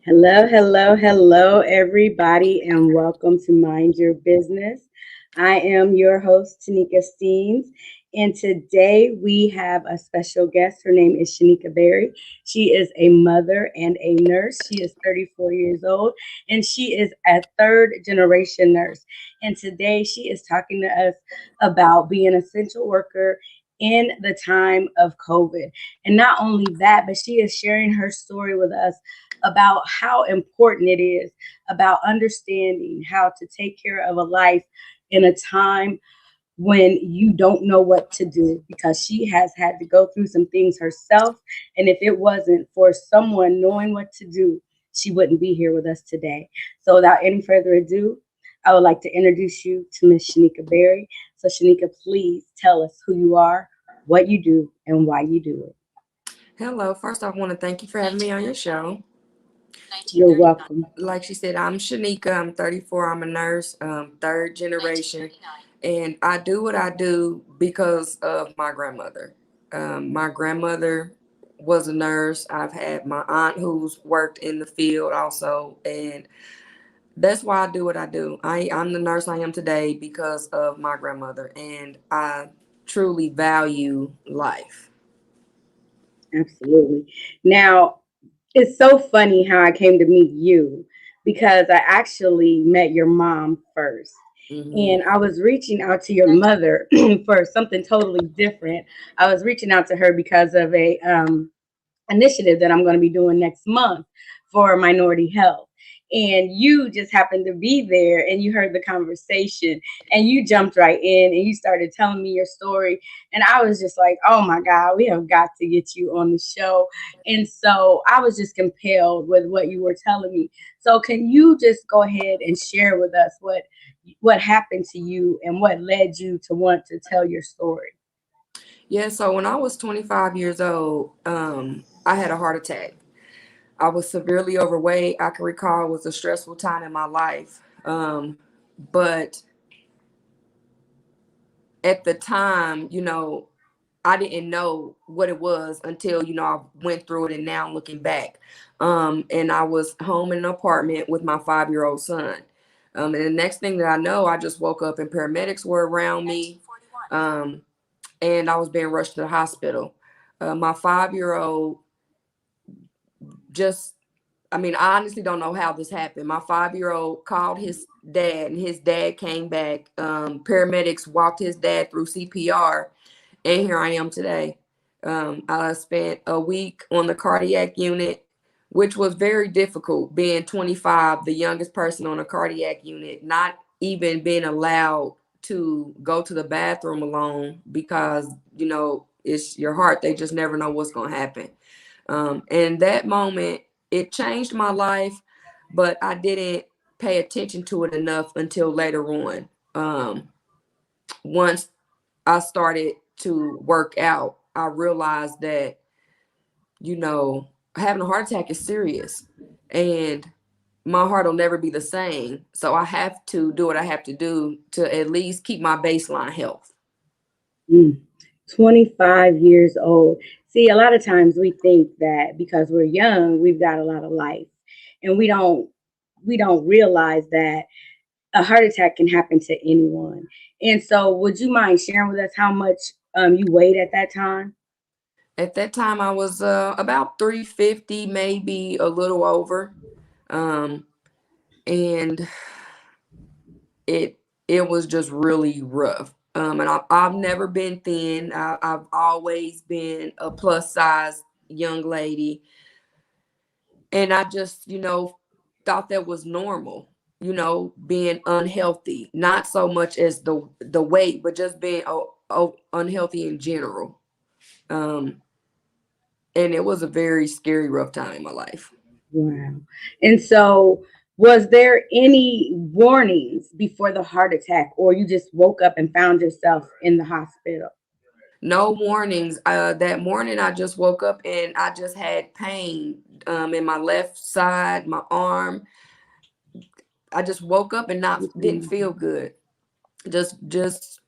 Hello, hello, hello, everybody, and welcome to Mind Your Business. I am your host, Tanika Steens, and today we have a special guest. Her name is Shanika Berry. She is a mother and a nurse. She is 34 years old, and she is a third generation nurse. And today she is talking to us about being an essential worker in the time of COVID. And not only that, but she is sharing her story with us about how important it is about understanding how to take care of a life in a time when you don't know what to do, because she has had to go through some things herself. And if it wasn't for someone knowing what to do, she wouldn't be here with us today. So without any further ado, I would like to introduce you to Miss Shanika Berry. So Shanika, please tell us who you are, what you do, and why you do it. Hello. First, I want to thank you for having me on your show. You're welcome. Like she said, I'm Shanika. I'm 34. I'm a nurse, third generation. And I do what I do because of my grandmother. My grandmother was a nurse. I've had my aunt who's worked in the field also. And that's why I do what I do. I'm the nurse I am today because of my grandmother. And I truly value life. Absolutely. Now, it's so funny how I came to meet you, because I actually met your mom first. Hmm. And I was reaching out to your mother for something totally different. I was reaching out to her because of a initiative that I'm going to be doing next month for minority health. And you just happened to be there and you heard the conversation and you jumped right in and you started telling me your story. And I was just like, oh my God, we have got to get you on the show. And so I was just compelled with what you were telling me. So can you just go ahead and share with us what happened to you and what led you to want to tell your story? Yeah, so when I was 25 years old, I had a heart attack. I was severely overweight. I can recall it was a stressful time in my life. But at the time, I didn't know what it was until, I went through it, and now looking back. And I was home in an apartment with my 5-year-old son. And the next thing that I know, I just woke up and paramedics were around me. Um, and I was being rushed to the hospital. My 5-year-old just, I mean, I honestly don't know how this happened. My 5-year-old called his dad, and his dad came back. Paramedics walked his dad through CPR, and here I am today. I spent a week on the cardiac unit, which was very difficult, being 25, the youngest person on a cardiac unit, not even being allowed to go to the bathroom alone because, it's your heart. They just never know what's going to happen. And that moment, it changed my life, but I didn't pay attention to it enough until later on. Once I started to work out, I realized that, you know, having a heart attack is serious, and my heart will never be the same. So I have to do what I have to do to at least keep my baseline health. Mm. 25 years old. See, a lot of times we think that because we're young, we've got a lot of life. And we don't realize that a heart attack can happen to anyone. And so would you mind sharing with us how much you weighed at that time? At that time, I was about 350, maybe a little over. Um, and it it was just really rough. And I've never been thin. I've always been a plus size young lady, and I just thought that was normal. Being unhealthy, not so much as the weight, but just being unhealthy in general. Um, and it was a very scary, rough time in my life. Wow. And so was there any warnings before the heart attack, or you just woke up and found yourself in the hospital? No warnings. That morning, I just woke up and I just had pain in my left side, my arm. I just woke up and not didn't feel good. Just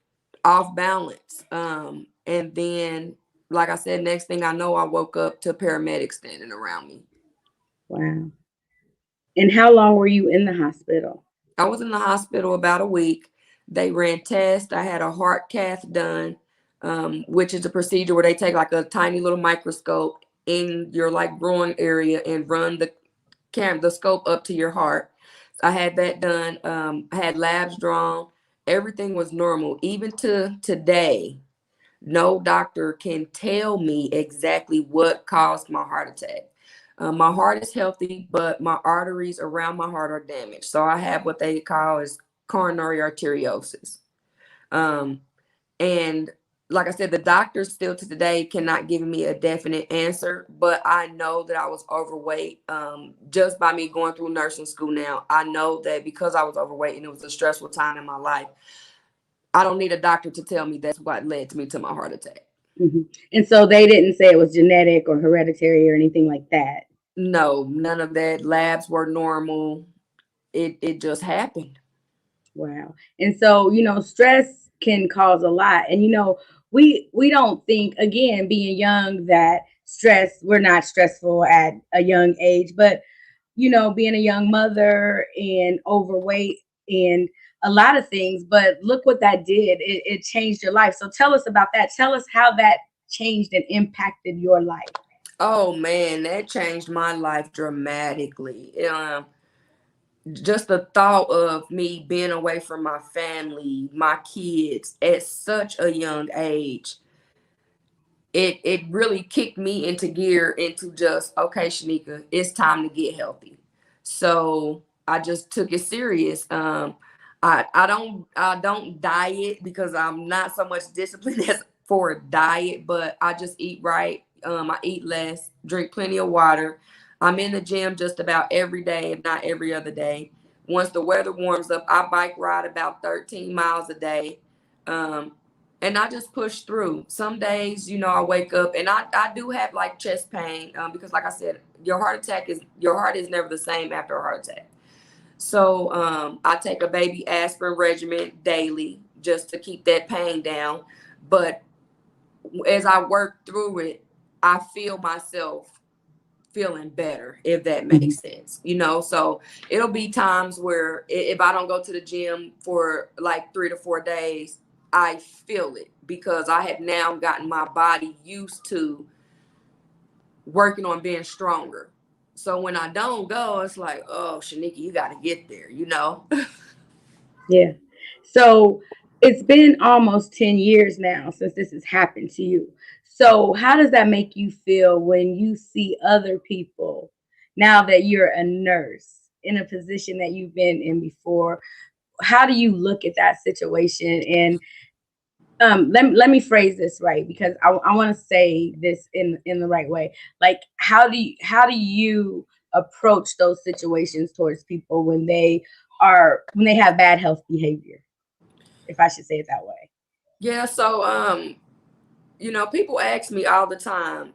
off balance. And then, like I said, next thing I know, I woke up to paramedics standing around me. Wow. And how long were you in the hospital? I was in the hospital about a week. They ran tests. I had a heart cath done, which is a procedure where they take like a tiny little microscope in your like growing area and run the scope up to your heart. I had that done. I had labs drawn. Everything was normal. Even to today, no doctor can tell me exactly what caused my heart attack. My heart is healthy, but my arteries around my heart are damaged. So I have what they call is coronary arteriosis. Um, and like I said, the doctors still to today cannot give me a definite answer, but I know that I was overweight. Just by me going through nursing school now, I know that because I was overweight and it was a stressful time in my life, I don't need a doctor to tell me that's what led to me to my heart attack. Hmm. And so they didn't say it was genetic or hereditary or anything like that. No, none of that. Labs were normal. It just happened. Wow. And so, stress can cause a lot. And we don't think, again, being young, that we're not stressful at a young age, but being a young mother and overweight and a lot of things, but look what that did. It changed your life. So tell us about that. Tell us how that changed and impacted your life. Oh man, that changed my life dramatically. Just the thought of me being away from my family, my kids at such a young age, it really kicked me into gear into just, okay, Shanika, it's time to get healthy. So I just took it serious. I don't diet because I'm not so much disciplined as for a diet, but I just eat right. I eat less, drink plenty of water. I'm in the gym just about every day, if not every other day. Once the weather warms up, I bike ride about 13 miles a day. Um, and I just push through. Some days, I wake up and I do have like chest pain, because like I said, your heart is never the same after a heart attack. So I take a baby aspirin regimen daily just to keep that pain down. But as I work through it, I feel myself feeling better, if that Mhm. makes sense. So it'll be times where if I don't go to the gym for like 3 to 4 days, I feel it because I have now gotten my body used to working on being stronger. So when I don't go, it's like, oh, Shanika, you got to get there. Yeah. So it's been almost 10 years now since this has happened to you. So, how does that make you feel when you see other people now that you're a nurse in a position that you've been in before? How do you look at that situation? And let me phrase this right because I want to say this in the right way. Like, how do you approach those situations towards people when they have bad health behavior, if I should say it that way? Yeah, so people ask me all the time,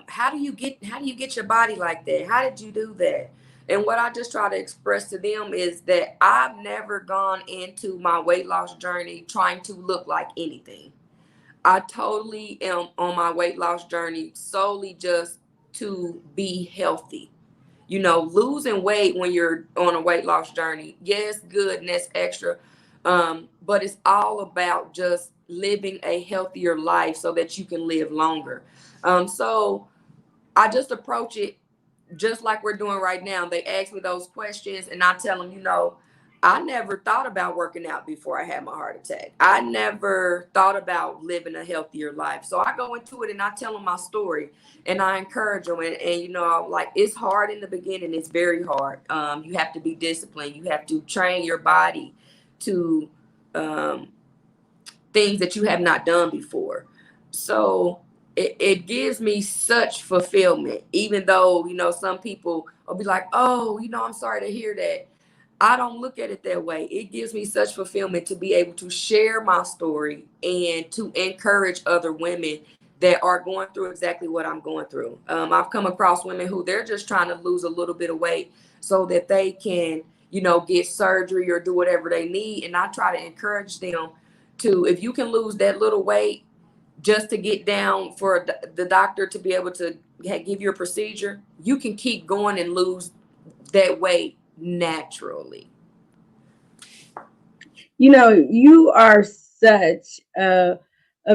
how do you get your body like that? How did you do that? And what I just try to express to them is that I've never gone into my weight loss journey trying to look like anything. I totally am on my weight loss journey solely just to be healthy. Losing weight when you're on a weight loss journey, yes, good, and that's extra. But it's all about just living a healthier life so that you can live longer. So I just approach it just like we're doing right now. They ask me those questions, and I tell them, I never thought about working out before I had my heart attack. I never thought about living a healthier life. So I go into it and I tell them my story and I encourage them. And like it's hard in the beginning. It's very hard. You have to be disciplined. You have to train your body to um, things that you have not done before. So it gives me such fulfillment, even though, some people will be like, oh, I'm sorry to hear that. I don't look at it that way. It gives me such fulfillment to be able to share my story and to encourage other women that are going through exactly what I'm going through. I've come across women who they're just trying to lose a little bit of weight so that they can, get surgery or do whatever they need. And I try to encourage them to, if you can lose that little weight just to get down for the doctor to be able to give you a procedure, you can keep going and lose that weight naturally. You are such a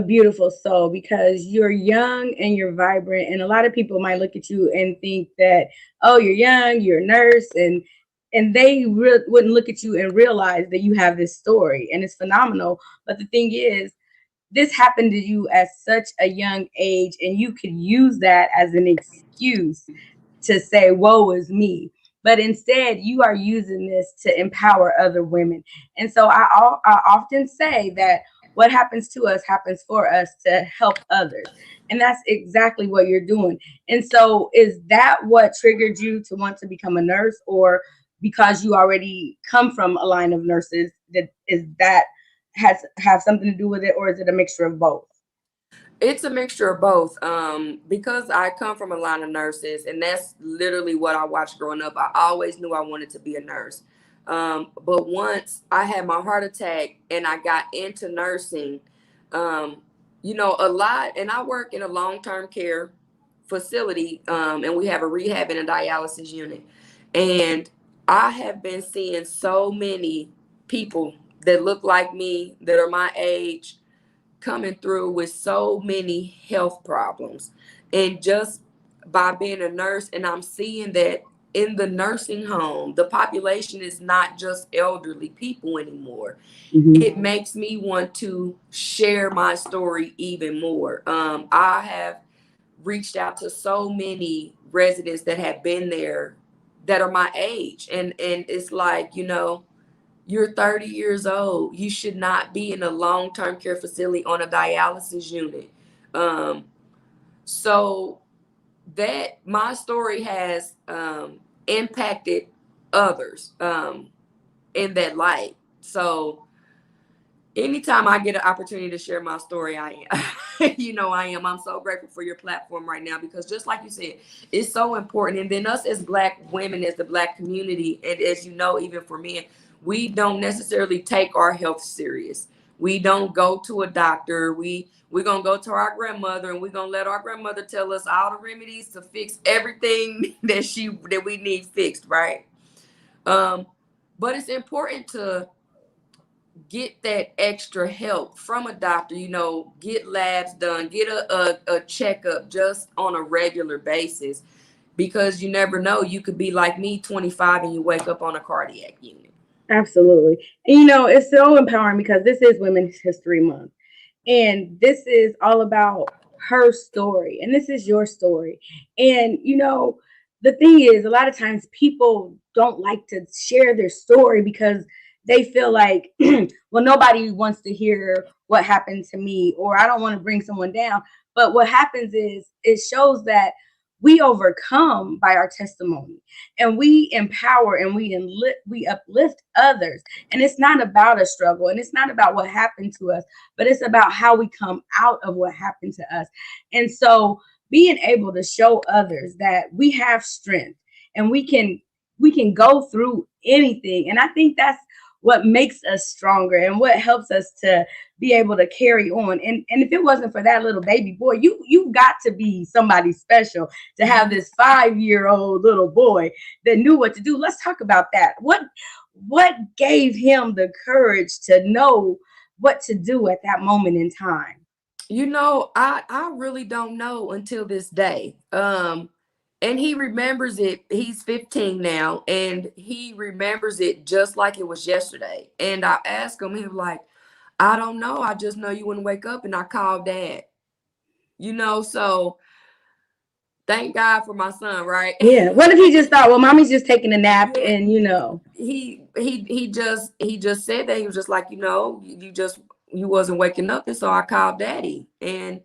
beautiful soul because you're young and you're vibrant. And a lot of people might look at you and think that, oh, you're young, you're a nurse, and they wouldn't look at you and realize that you have this story, and it's phenomenal. But the thing is, this happened to you at such a young age, and you could use that as an excuse to say, woe is me. But instead, you are using this to empower other women. And so I often say that what happens to us happens for us to help others. And that's exactly what you're doing. And so, is that what triggered you to want to become a nurse, or because you already come from a line of nurses, that has have something to do with it, or is it a mixture of both? It's a mixture of both. Because I come from a line of nurses, and that's literally what I watched growing up. I always knew I wanted to be a nurse. But once I had my heart attack and I got into nursing, um, a lot, and I work in a long term care facility, and we have a rehab and a dialysis unit. And I have been seeing so many people that look like me, that are my age, coming through with so many health problems. And just by being a nurse, and I'm seeing that in the nursing home, the population is not just elderly people anymore. Mhm. It makes me want to share my story even more. I have reached out to so many residents that have been there that are my age. And it's like, you're 30 years old. You should not be in a long term care facility on a dialysis unit. Um, so that my story has impacted others in that light. So Anytime I get an opportunity to share my story, I am. I am. I'm so grateful for your platform right now because just like you said, it's so important. And then us as Black women, as the Black community, and as you know, even for men, we don't necessarily take our health serious. We don't go to a doctor. We're gonna go to our grandmother and we're gonna let our grandmother tell us all the remedies to fix everything that we need fixed, right? Um, but it's important to get that extra help from a doctor, get labs done, get a checkup just on a regular basis because you never know. You could be like me, 25, and you wake up on a cardiac unit. Absolutely. And it's so empowering because this is Women's History Month. And this is all about her story. And this is your story. And, the thing is, a lot of times people don't like to share their story because they feel like, well, nobody wants to hear what happened to me, or I don't want to bring someone down. But what happens is it shows that we overcome by our testimony, and we empower and we uplift others. And it's not about a struggle, and it's not about what happened to us, but it's about how we come out of what happened to us. And so being able to show others that we have strength and we can go through anything. And I think that's what makes us stronger and what helps us to be able to carry on. And if it wasn't for that little baby boy, you've got to be somebody special to have this 5-year-old little boy that knew what to do. Let's talk about that. What gave him the courage to know what to do at that moment in time? I really don't know until this day. And he remembers it. He's 15 now, and he remembers it just like it was yesterday. And I asked him, he was like, I don't know. I just know you wouldn't wake up, and I called dad. So thank God for my son, right? Yeah. What if he just thought, well, mommy's just taking a nap Yeah. and He just said that. He was just like, you wasn't waking up, and so I called daddy. And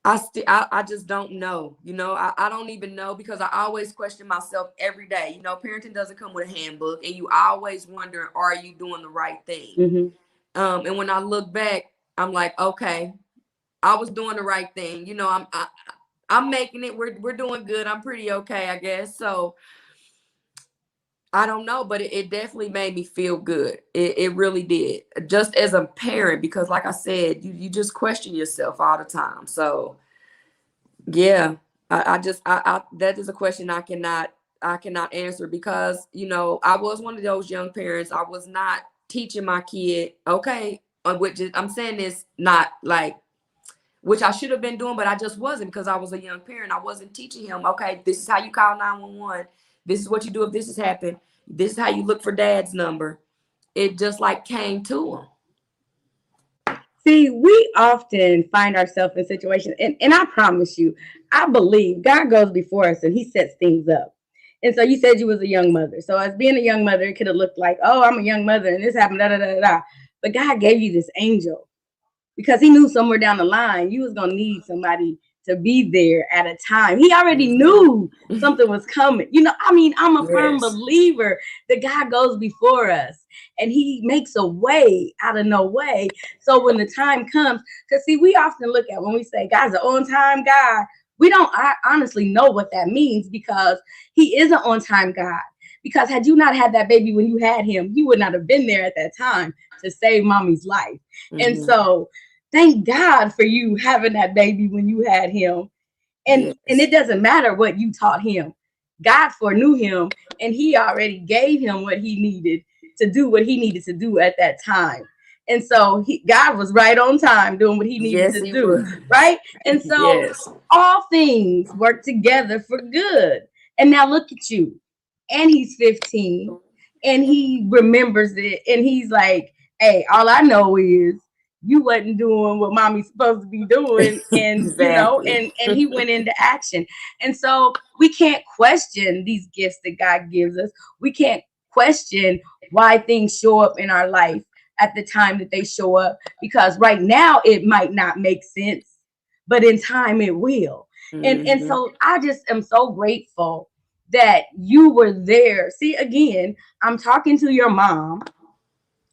I just don't know. I don't even know because I always question myself every day. Parenting doesn't come with a handbook, and you always wonder, are you doing the right thing? Mhm. And when I look back, I'm like, okay, I was doing the right thing. I'm making it. We're doing good. I'm pretty okay, I guess. So I don't know, but it definitely made me feel good. It really did. Just as a parent, because like I said, you just question yourself all the time. So yeah, I that is a question I cannot answer because I was one of those young parents. I was not teaching my kid, okay, which is, I'm saying this not like which I should have been doing, but I just wasn't because I was a young parent. I wasn't teaching him, okay, this is how you call 911. This is what you do if this has happened. This is how you look for dad's number. It just like came to him. See, we often find ourselves in situations, and I promise you, I believe God goes before us and He sets things up. And so you said you was a young mother. So as being a young mother, it could have looked like, oh, I'm a young mother and this happened, da da da da. But God gave you this angel because He knew somewhere down the line you was gonna need somebody to be there at a time. He already knew Mm-hmm. something was coming. I mean, I'm a firm Yes. believer that God goes before us and He makes a way out of no way. So when the time comes, because see, we often look at when we say God's an on-time God, we don't honestly know what that means because He is an on-time God. Because had you not had that baby when you had him, you would not have been there at that time to save mommy's life. And Mm-hmm. so thank God for you having that baby when you had him. And Yes. it doesn't matter what you taught him. God foreknew him and He already gave him what he needed to do what he needed to do at that time. And so God was right on time doing what He needed Yes, to he do, was. right? And so Yes. all things work together for good. And now look at you. And he's 15 and he remembers it and he's like, hey, all I know is you wasn't doing what mommy's supposed to be doing, and Exactly. and he went into action. And so we can't question these gifts that God gives us. We can't question why things show up in our life at the time that they show up, because right now it might not make sense, but in time it will. And Mm-hmm. so I just am so grateful that you were there. See, again, I'm talking to your mom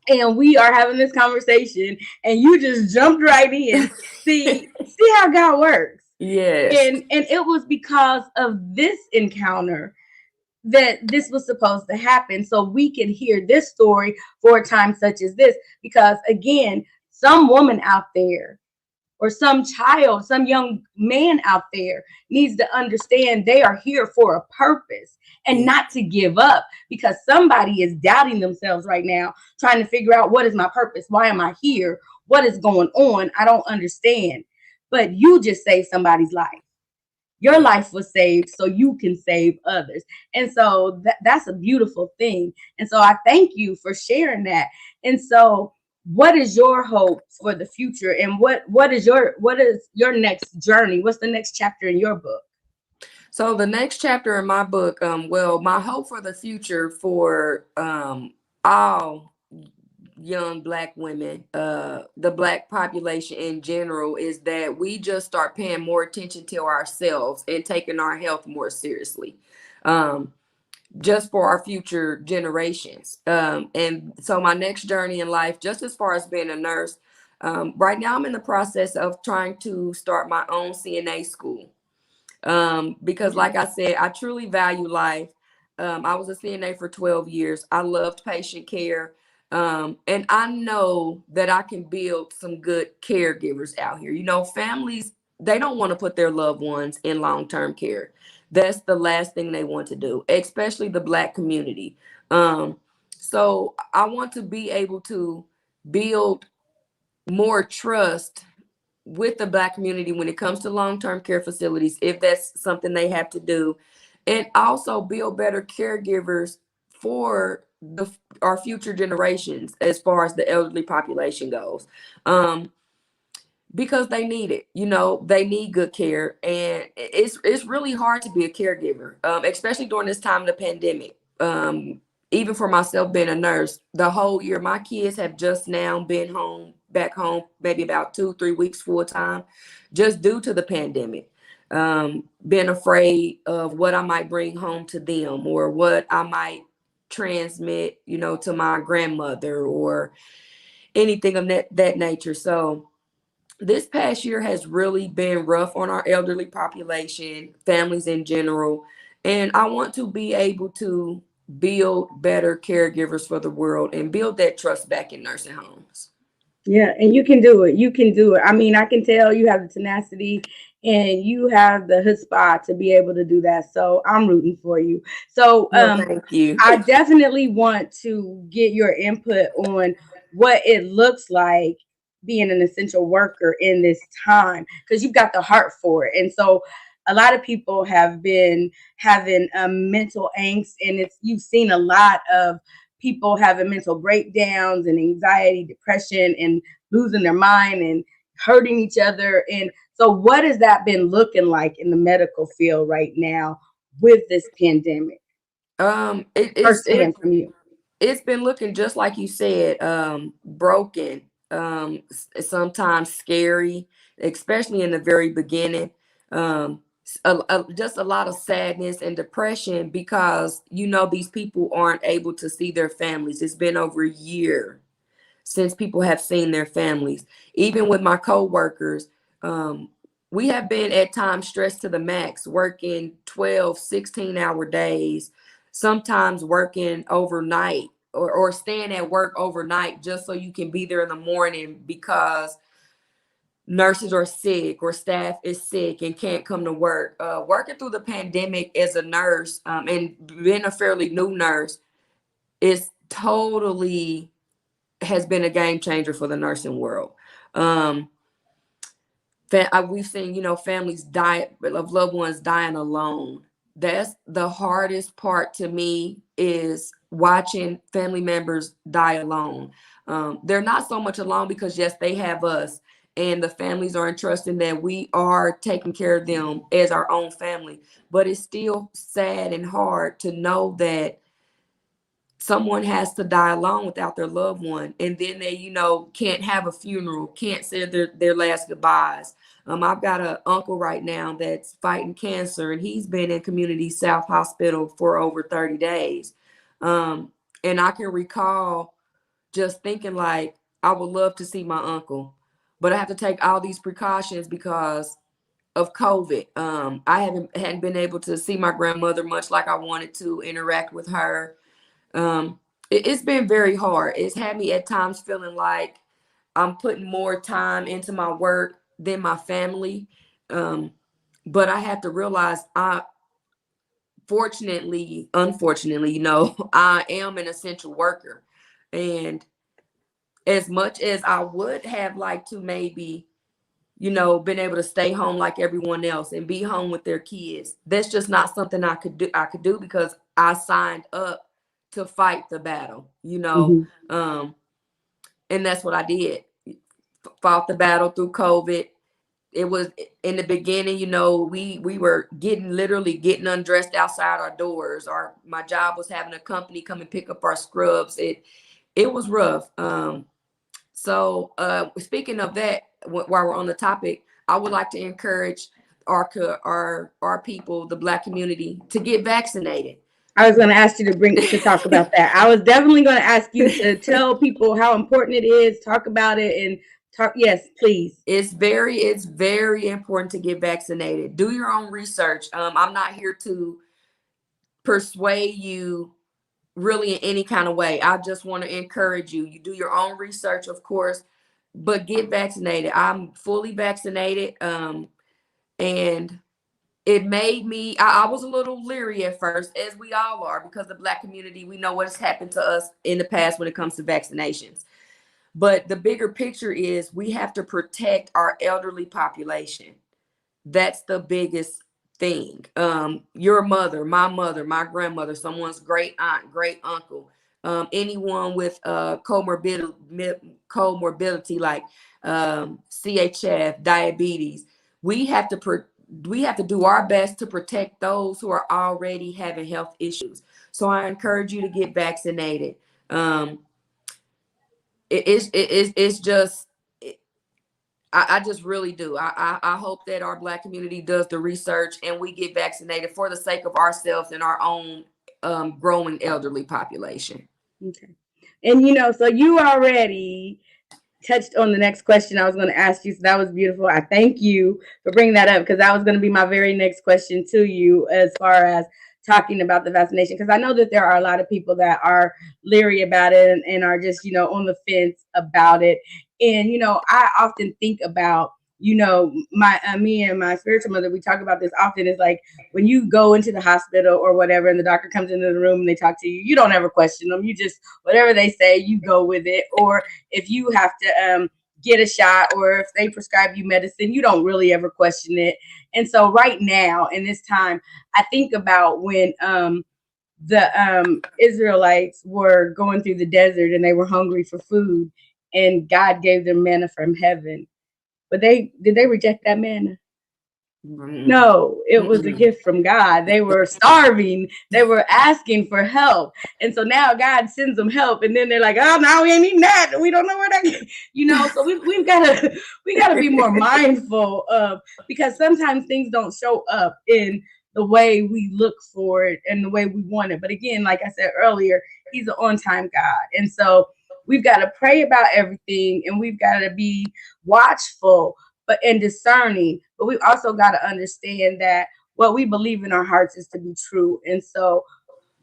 and we are having this conversation, and you just jumped right in. See how God works. Yes. And it was because of this encounter that this was supposed to happen, so we could hear this story for a time such as this. Because again, some woman out there, or some child, some young man out there, needs to understand they are here for a purpose, and Yeah. not to give up, because somebody is doubting themselves right now, trying to figure out, what is my purpose? Why am I here? What is going on? I don't understand. But you just saved somebody's life. Your Yeah. life was saved so you can save others. And so that's a beautiful thing. And so I thank you for sharing that. And so, what is your hope for the future, and what is your next journey? What's the next chapter in your book? So the next chapter in my book, well, my hope for the future for all young black women, the black population in general, is that we just start paying more attention to ourselves and taking our health more seriously. Um, just for our future generations. And so my next journey in life, just as far as being a nurse, right now I'm in the process of trying to start my own CNA school. Because like I said, I truly value life. I was a CNA for 12 years. I loved patient care. And I know that I can build some good caregivers out here. You know, families, they don't want to put their loved ones in long-term care. That's the last thing they want to do, especially the black community. So I want to be able to build more trust with the black community when it comes to long-term care facilities, if that's something they have to do, and also build better caregivers for our future generations as far as the elderly population goes. um, because they need it. You know, they need good care, and it's really hard to be a caregiver, especially during this time of the pandemic. Even for myself, being a nurse, the whole year, my kids have just now been back home, maybe about 2 3 weeks full time, just due to the pandemic. Being afraid of what I might bring home to them, or what I might transmit, you know, to my grandmother, or anything of that nature. So this past year has really been rough on our elderly population, families in general, and I want to be able to build better caregivers for the world and build that trust back in nursing homes. Yeah, and you can do it. You can do it. I mean, I can tell you have the tenacity, and you have the chutzpah to be able to do that. So I'm rooting for you. So Well, thank you. I definitely want to get your input on what it looks like being an essential worker in this time, because you've got the heart for it. And so a lot of people have been having mental angst, and it's you've seen a lot of people having mental breakdowns and anxiety, depression, and losing their mind and hurting each other. And so, what has that been looking like in the medical field right now with this pandemic, It firsthand from you? it's been looking just like you said, broken, sometimes scary, especially in the very beginning. Just a lot of sadness and depression, because you know these people aren't able to see their families. It's been over a year since people have seen their families. Even with my coworkers, um, we have been at times stressed to the max, working 12, 16-hour days, sometimes working overnight, or staying at work overnight just so you can be there in the morning, because nurses are sick or staff is sick and can't come to work. Working through the pandemic as a nurse, and being a fairly new nurse, is totally has been a game changer for the nursing world. Um, we've seen, you know, families die of loved ones dying alone. That's the hardest part to me, is watching family members die alone. They're not so much alone because yes, they have us, and the families are entrusting that we are taking care of them as our own family. But it's still sad and hard to know that someone has to die alone without their loved one, and then they, you know, can't have a funeral, can't say their last goodbyes. I've got an uncle right now that's fighting cancer, and he's been in Community South Hospital for over 30 days. um, and I can recall just thinking like I would love to see my uncle, but I have to take all these precautions because of COVID. I hadn't been able to see my grandmother much like I wanted to interact with her. Um, it's been very hard. It's had me at times feeling like I'm putting more time into my work than my family. Um, but I have to realize unfortunately, I am an essential worker. And as much as I would have liked to maybe, been able to stay home like everyone else and be home with their kids, that's just not something I could do because I signed up to fight the battle. Hmm. Um, and that's what I did. Fought the battle through COVID. It was in the beginning, we were literally getting undressed outside our doors. My job was having a company come and pick up our scrubs. It was rough. So speaking of that, while we're on the topic, I would like to encourage our people, the Black community, to get vaccinated. I was going to ask you to talk about that. I was definitely going to ask you to tell people how important it is, talk about it, and talk. Yes, please. It's very important to get vaccinated. Do your own research. I'm not here to persuade you really in any kind of way. I just want to encourage you. You do your own research, of course, but get vaccinated. I'm fully vaccinated. And it made me, I was a little leery at first, as we all are, because the Black community, we know what has happened to us in the past when it comes to vaccinations. But the bigger picture is we have to protect our elderly population. That's the biggest thing. Your mother, my grandmother, someone's great aunt, great uncle, anyone with comorbidity like CHF, diabetes. We have to we have to do our best to protect those who are already having health issues. So I encourage you to get vaccinated. Um, it's just I just really do. I hope that our Black community does the research and we get vaccinated for the sake of ourselves and our own growing elderly population. Okay. And so you already touched on the next question I was going to ask you. So that was beautiful. I thank you for bringing that up because that was going to be my very next question to you as far as talking about the vaccination. Because I know that there are a lot of people that are leery about it and are just, on the fence about it. And, I often think about, my me and my spiritual mother, we talk about this often. Is like when you go into the hospital or whatever, and the doctor comes into the room and they talk to you, you don't ever question them. You just, whatever they say, you go with it. Or if you have to get a shot or if they prescribe you medicine, you don't really ever question it. And so right now in this time, I think about when the Israelites were going through the desert and they were hungry for food and God gave them manna from heaven. But did they reject that manna? Mm-mm. No, it was a Mm-mm. gift from God. They were starving. They were asking for help. And so now God sends them help. And then they're like, oh, now we ain't eating that. We don't know where that, so we've got to, we got to be more mindful of, because sometimes things don't show up in the way we look for it and the way we want it. But again, like I said earlier, he's an on time God. And so we've got to pray about everything and we've got to be watchful but and discerning. But we've also got to understand that what we believe in our hearts is to be true. And so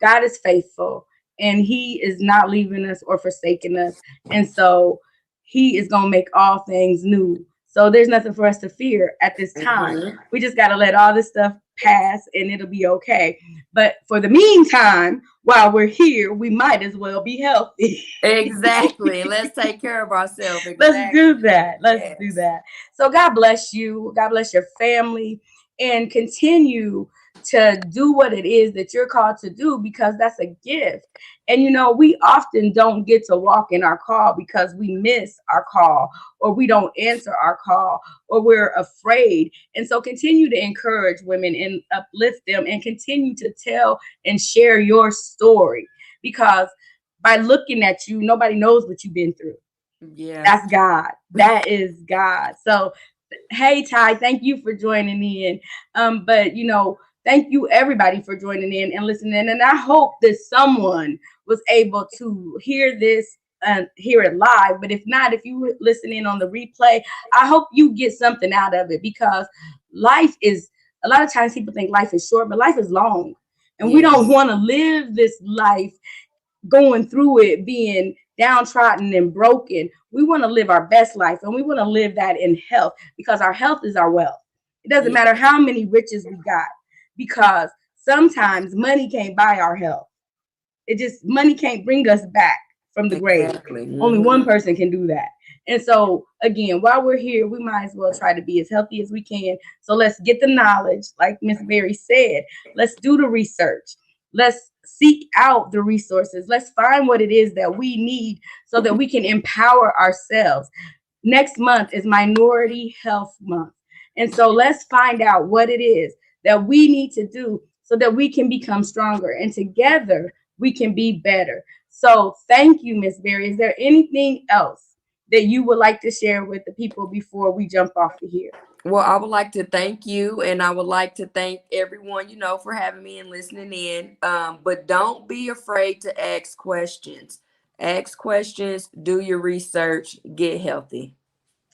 God is faithful and he is not leaving us or forsaking us. And so he is going to make all things new. So there's nothing for us to fear at this time. Mhm. We just got to let all this stuff pass and it'll be okay. But for the meantime, while we're here, we might as well be healthy. Exactly. Let's take care of ourselves. Let's do Exactly. that. Let's do Yes. that. So God bless you. God bless your family and continue to do what it is that you're called to do because that's a gift. And we often don't get to walk in our call because we miss our call or we don't answer our call or we're afraid. And so continue to encourage women and uplift them and continue to tell and share your story because by looking at you, nobody knows what you've been through. Yeah. That's God. That is God. So, hey, Ty, thank you for joining in. But thank you everybody for joining in and listening. And I hope that someone was able to hear this hear it live. But if not, if you listen in on the replay, I hope you get something out of it, because life is, a lot of times people think life is short, but life is long. And we don't Yes. want to live this life going through it being downtrodden and broken. We want to live our best life, and we want to live that in health, because our health is our wealth. It doesn't matter Yes. how many riches we got, because sometimes money can't buy our health. It just, money can't bring us back from the grave. Exactly. Only one Hmm. person can do that. And so again, while we're here, we might as well try to be as healthy as we can. So let's get the knowledge, like Miss Berry said. Let's do the research. Let's seek out the resources. Let's find what it is that we need so that we can empower ourselves. Next month is Minority Health Month. And so let's find out what it is that we need to do so that we can become stronger, and together we can be better. So thank you, Miss Berry. Is there anything else that you would like to share with the people before we jump off of here? Well, I would like to thank you, and I would like to thank everyone, for having me and listening in. But don't be afraid to ask questions. Ask questions, do your research, get healthy.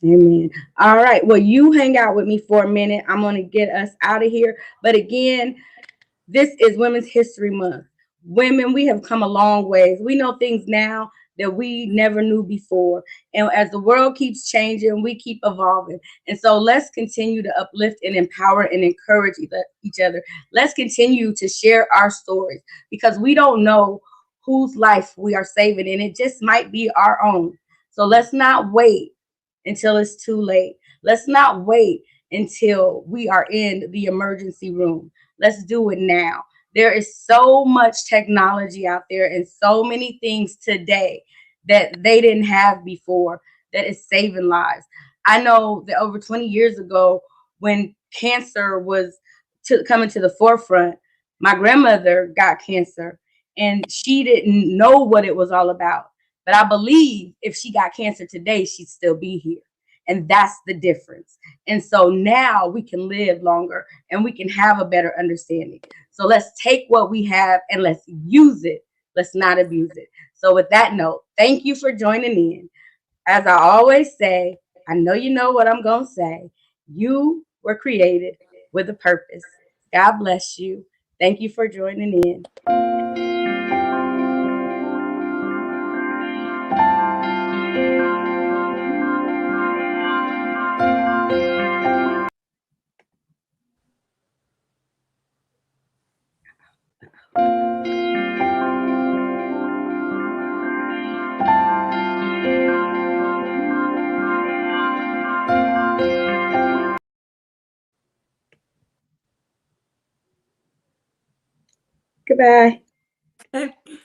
Amen. All right. Well, you hang out with me for a minute. I'm going to get us out of here. But again, this is Women's History Month. Women, we have come a long ways. We know things now that we never knew before. And as the world keeps changing, we keep evolving. And so let's continue to uplift and empower and encourage each other. Let's continue to share our stories, because we don't know whose life we are saving, and it just might be our own. So let's not wait until it's too late. Let's not wait until we are in the emergency room. Let's do it now. There is so much technology out there and so many things today that they didn't have before that is saving lives. I know that over 20 years ago, when cancer was coming to the forefront, my grandmother got cancer and she didn't know what it was all about. But I believe if she got cancer today, she'd still be here. And that's the difference. And so now we can live longer and we can have a better understanding. So let's take what we have and let's use it. Let's not abuse it. So, with that note, thank you for joining in. As I always say, I know you know what I'm going to say. You were created with a purpose. God bless you. Thank you for joining in. Goodbye.